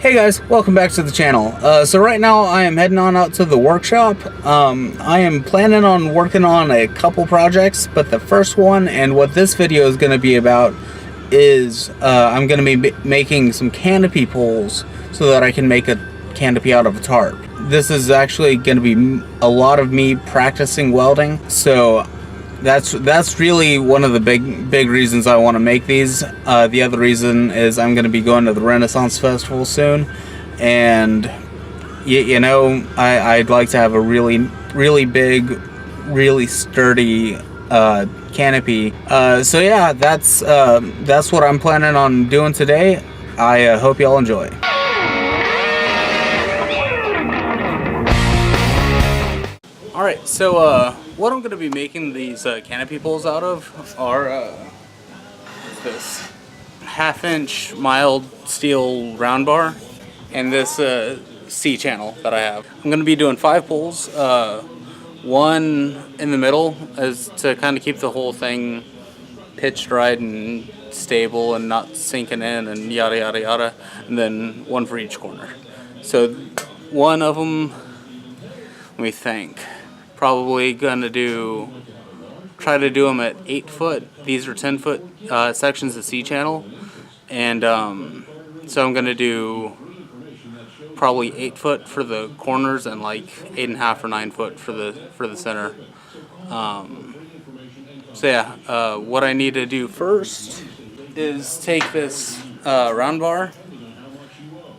Hey guys, welcome back to the channel. So right now I am heading on out to the workshop. I am planning on working on a couple projects, but the first one and what this video is going to be about is I'm going to be making some canopy poles so that I can make a canopy out of a tarp. This is actually going to be a lot of me practicing welding, so that's really one of the big reasons I want to make these. The other reason is I'm going to be going to the Renaissance Festival soon, and you know, I'd like to have a really big, really sturdy canopy. So yeah, that's what I'm planning on doing today. I hope y'all enjoy. Alright, so what I'm going to be making these canopy poles out of are this 1/2-inch mild steel round bar and this C-channel that I have. I'm going to be doing 5 poles, one in the middle is to kind of keep the whole thing pitched right and stable and not sinking in and yada yada yada, and then one for each corner. So one of them, let me think, probably gonna try to do them at 8 foot. These are 10 foot sections of C-channel, and so I'm gonna do probably 8 foot for the corners and like 8.5 or 9 foot for the center. So yeah, what I need to do first is take this round bar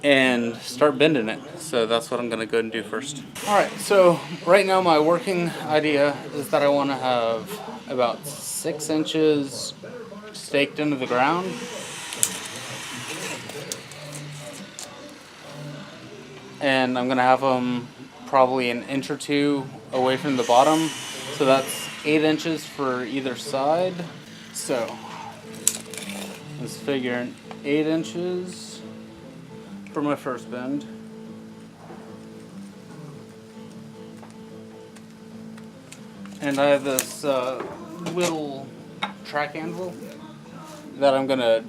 and start bending it. So that's what I'm gonna go and do first. Alright, so right now my working idea is that I want to have about 6 inches staked into the ground. And I'm gonna have them probably an inch or two away from the bottom. So that's 8 inches for either side. So let's figure 8 inches for my first bend. And I have this little track anvil that I'm gonna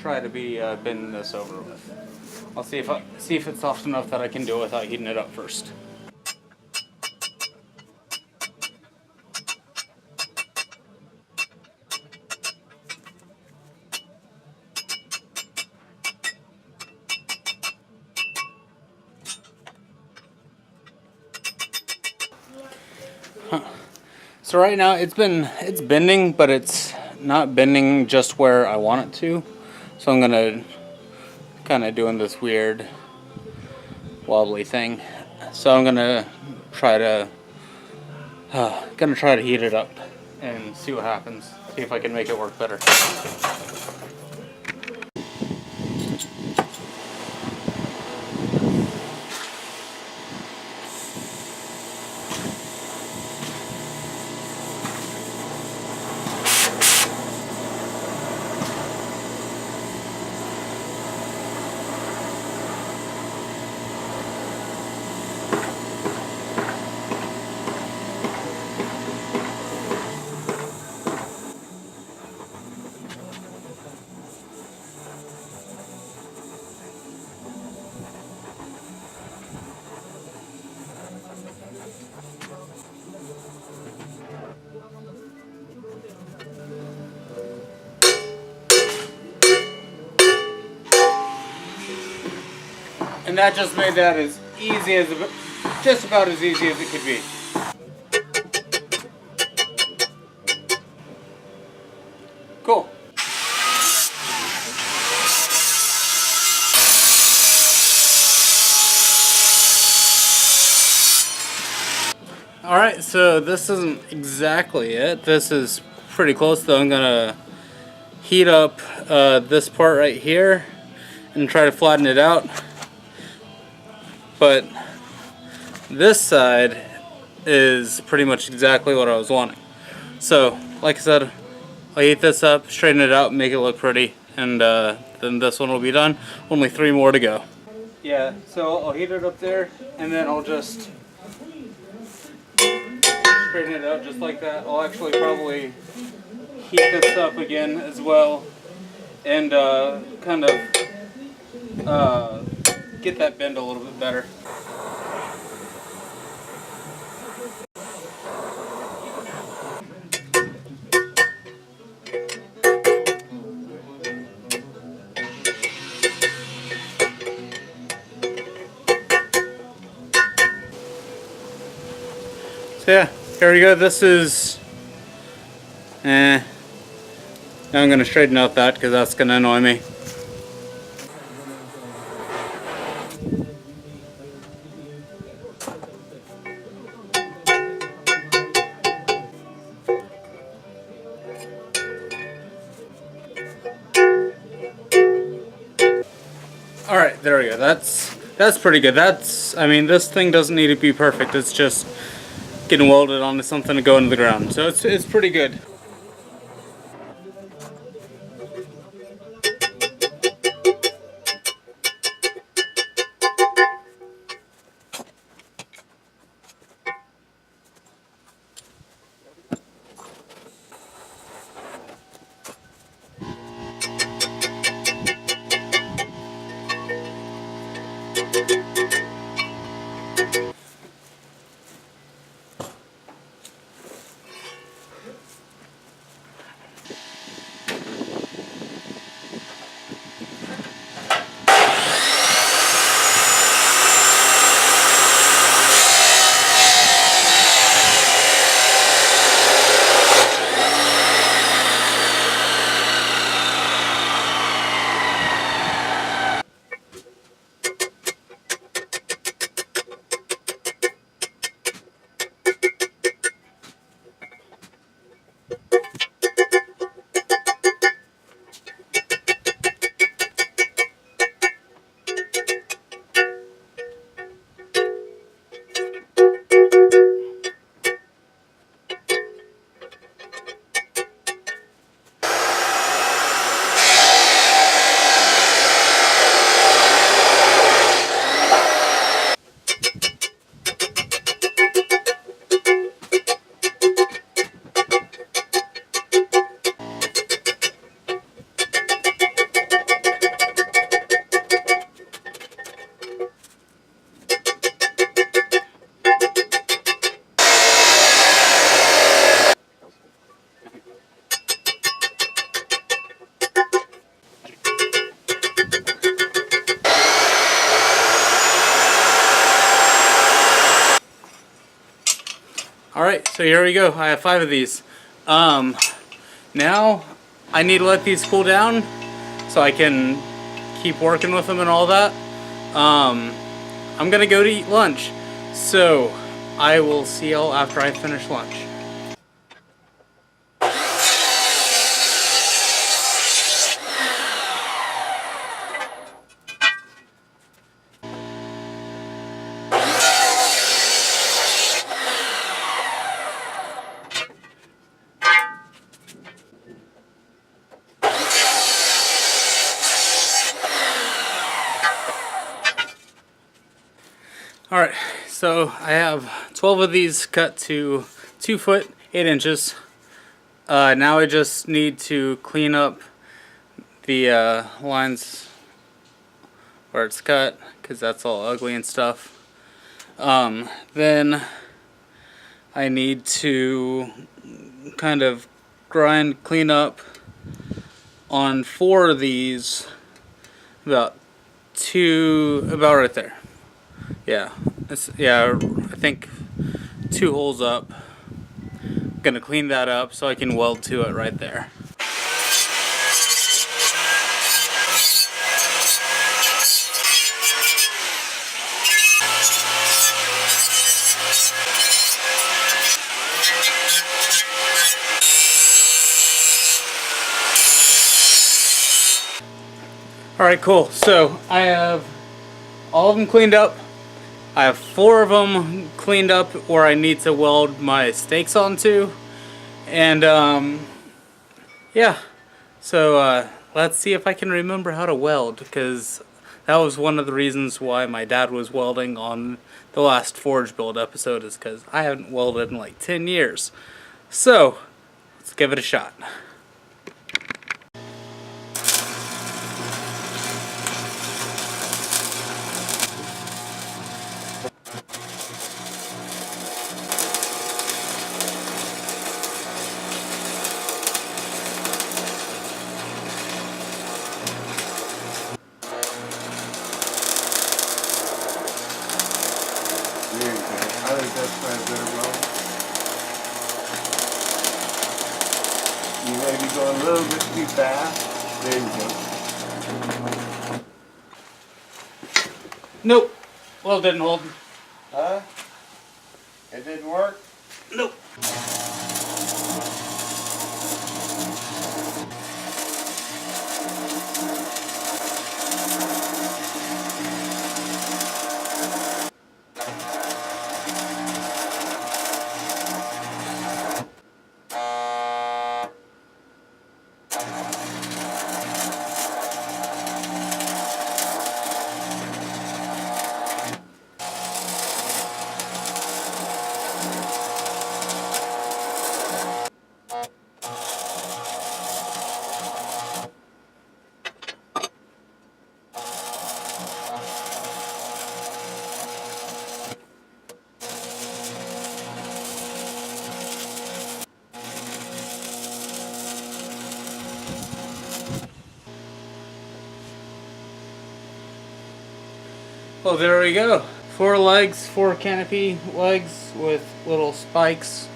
try to be bending this over with. I'll see if it's soft enough that I can do it without heating it up first. So right now it's bending, but it's not bending just where I want it to. So I'm gonna kind of doing this weird wobbly thing. So I'm gonna try to heat it up and see what happens. See if I can make it work better. And that just made that as easy as, just about as easy as it could be. Cool. Alright, so this isn't exactly it. This is pretty close though. I'm gonna heat up this part right here and try to flatten it out. But this side is pretty much exactly what I was wanting. So, like I said, I'll heat this up, straighten it out, make it look pretty, and then this one will be done. Only 3 more to go. Yeah, so I'll heat it up there, and then I'll just straighten it out just like that. I'll actually probably heat this up again as well, and kind of get that bend a little bit better. So yeah, here we go. This is, now I'm going to straighten out that because that's going to annoy me. All right, there we go. That's pretty good. I mean, this thing doesn't need to be perfect. It's just getting welded onto something to go into the ground. So it's pretty good. Alright, so here we go. I have 5 of these. Now I need to let these cool down so I can keep working with them and all that. I'm gonna go to eat lunch, so I will see y'all after I finish lunch. Alright, so I have 12 of these cut to 2 foot 8 inches. Now I just need to clean up the lines where it's cut, because that's all ugly and stuff. Then I need to kind of clean up on 4 of these, about right there. Yeah, I think 2 holes up. I'm gonna clean that up so I can weld to it right there. Alright, cool. So I have all of them cleaned up. I have 4 of them cleaned up where I need to weld my stakes onto. And yeah, so let's see if I can remember how to weld, because that was one of the reasons why my dad was welding on the last Forge Build episode, is because I haven't welded in like 10 years. So let's give it a shot. that's where it's gonna go. You may be going a little bit too fast. There you go. Nope. Well, it didn't hold. Huh? It didn't work? Nope. Well, there we go. 4 legs, 4 canopy legs with little spikes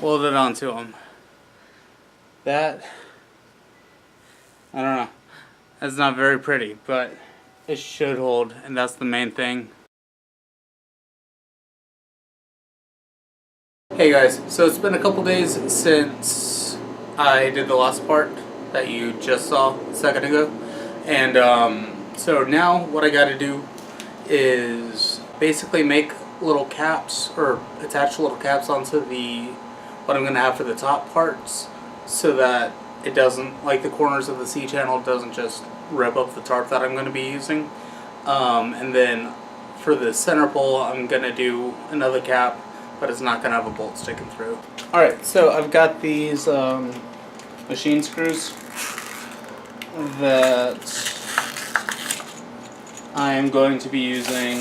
welded onto them. That, I don't know, that's not very pretty, but it should hold, and that's the main thing. Hey guys, so it's been a couple days since I did the last part that you just saw a second ago, and so now what I gotta do is basically make little caps, or attach little caps onto what I'm gonna have for the top parts, so that it doesn't, like the corners of the C-channel doesn't just rip up the tarp that I'm gonna be using. And then for the center pole, I'm gonna do another cap, but it's not gonna have a bolt sticking through. Alright, so I've got these machine screws that I am going to be using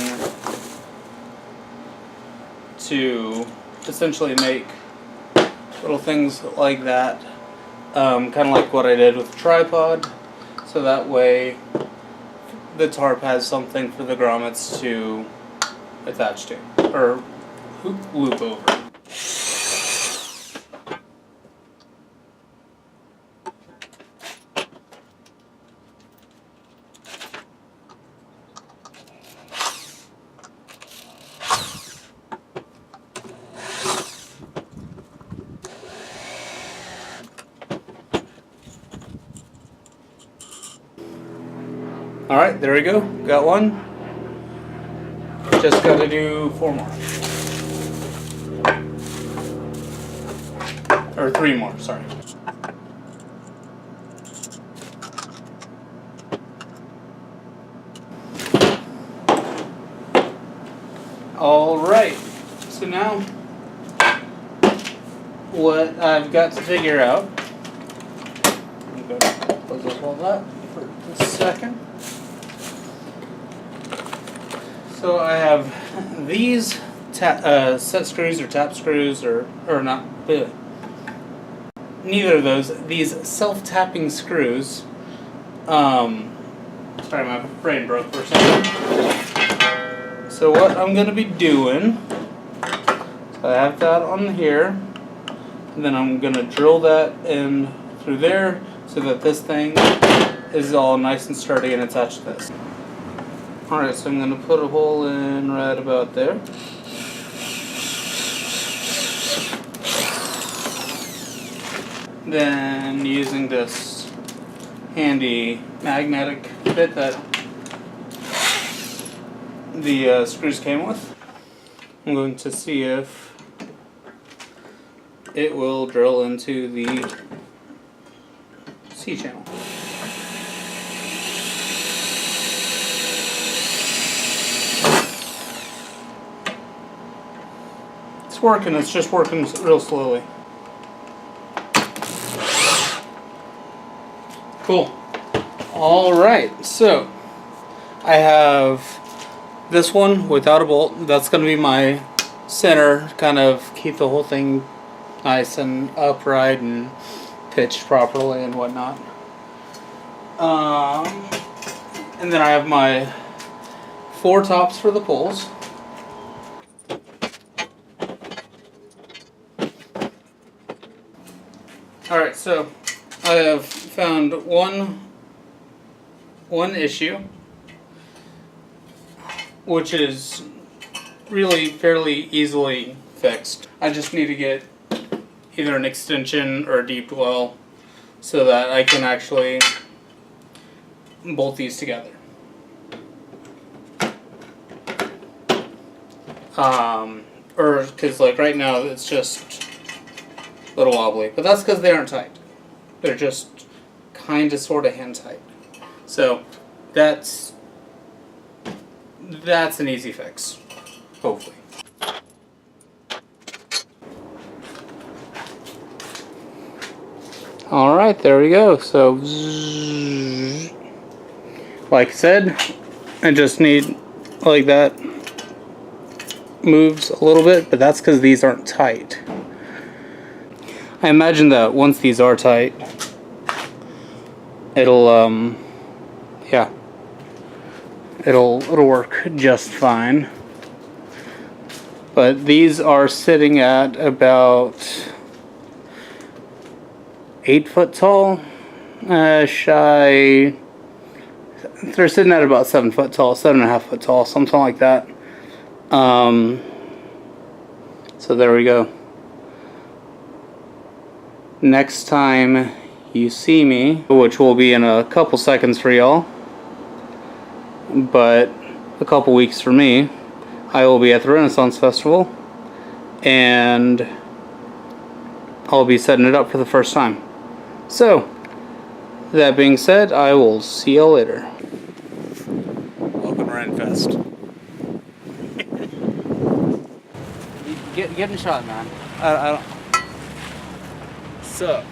to essentially make little things like that, kind of like what I did with the tripod, so that way the tarp has something for the grommets to attach to, or loop over. Alright, there we go. Got one. Just gotta do 4 more. Or 3 more, sorry. Alright, so now what I've got to figure out, I'm going to close up all that for a second. So I have these set screws or tap screws, or not, neither of those. These self-tapping screws. Sorry, my brain broke for a second. So what I'm going to be doing, so I have that on here, and then I'm going to drill that in through there so that this thing is all nice and sturdy and attached to this. Alright, so I'm going to put a hole in right about there. Then using this handy magnetic bit that the screws came with, I'm going to see if it will drill into the C-channel. It's working, it's just working real slowly. Cool. Alright, so I have this one without a bolt. That's going to be my center, kind of keep the whole thing nice and upright and pitched properly and whatnot. And then I have my 4 tops for the poles. so I have found one issue, which is really fairly easily fixed. I just need to get either an extension or a deep dwell so that I can actually bolt these together. Or because like right now it's just a little wobbly, but that's because they aren't tight. They're just kind of sort of hand tight. So that's an easy fix, hopefully. All right, there we go. So like I said, I just need like that. Moves a little bit, but that's because these aren't tight. I imagine that once these are tight, it'll yeah, it'll work just fine. But these are sitting at about 8 foot tall, shy. They're sitting at about 7 foot tall, 7.5 foot tall, something like that. So there we go. Next time you see me, which will be in a couple seconds for y'all, but a couple weeks for me, I will be at the Renaissance Festival, and I'll be setting it up for the first time. So, that being said, I will see y'all later. Welcome to Renfest. Get in the shot, man. I don't. So.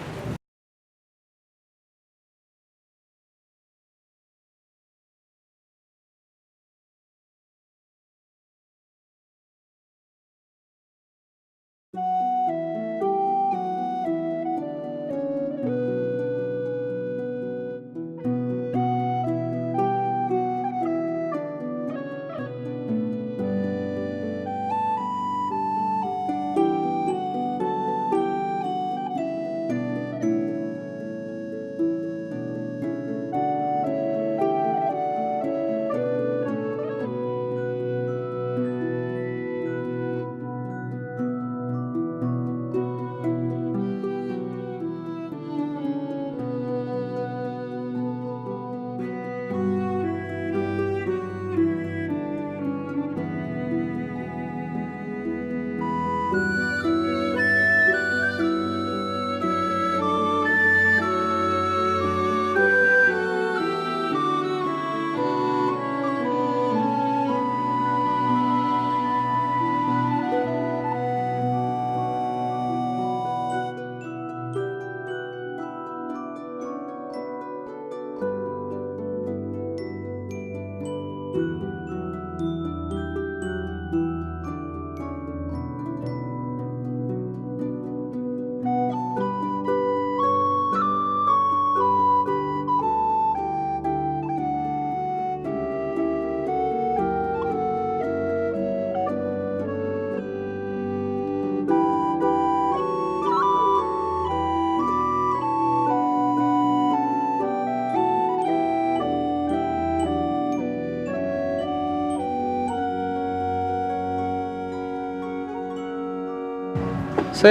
So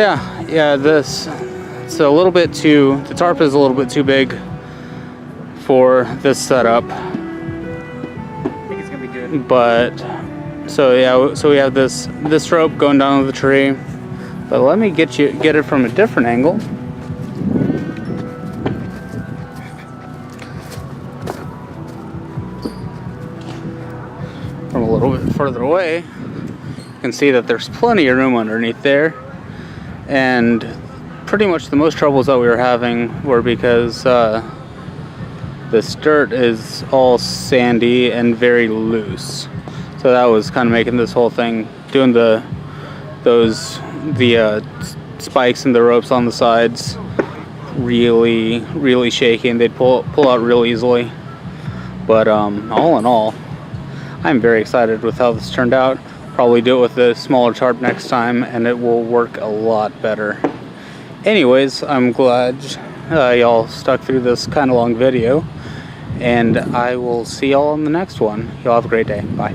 yeah, this, it's a little bit too, the tarp is a little bit too big for this setup. I think it's gonna be good. But, so yeah, so we have this rope going down to the tree. But let me get it from a different angle. From a little bit further away, you can see that there's plenty of room underneath there. And pretty much the most troubles that we were having were because this dirt is all sandy and very loose. So that was kind of making this whole thing, doing the spikes and the ropes on the sides really shaky, and they'd pull out real easily. But all in all, I'm very excited with how this turned out. Probably do it with a smaller tarp next time, and it will work a lot better. Anyways, I'm glad y'all stuck through this kind of long video, and I will see y'all on the next one. Y'all have a great day. Bye.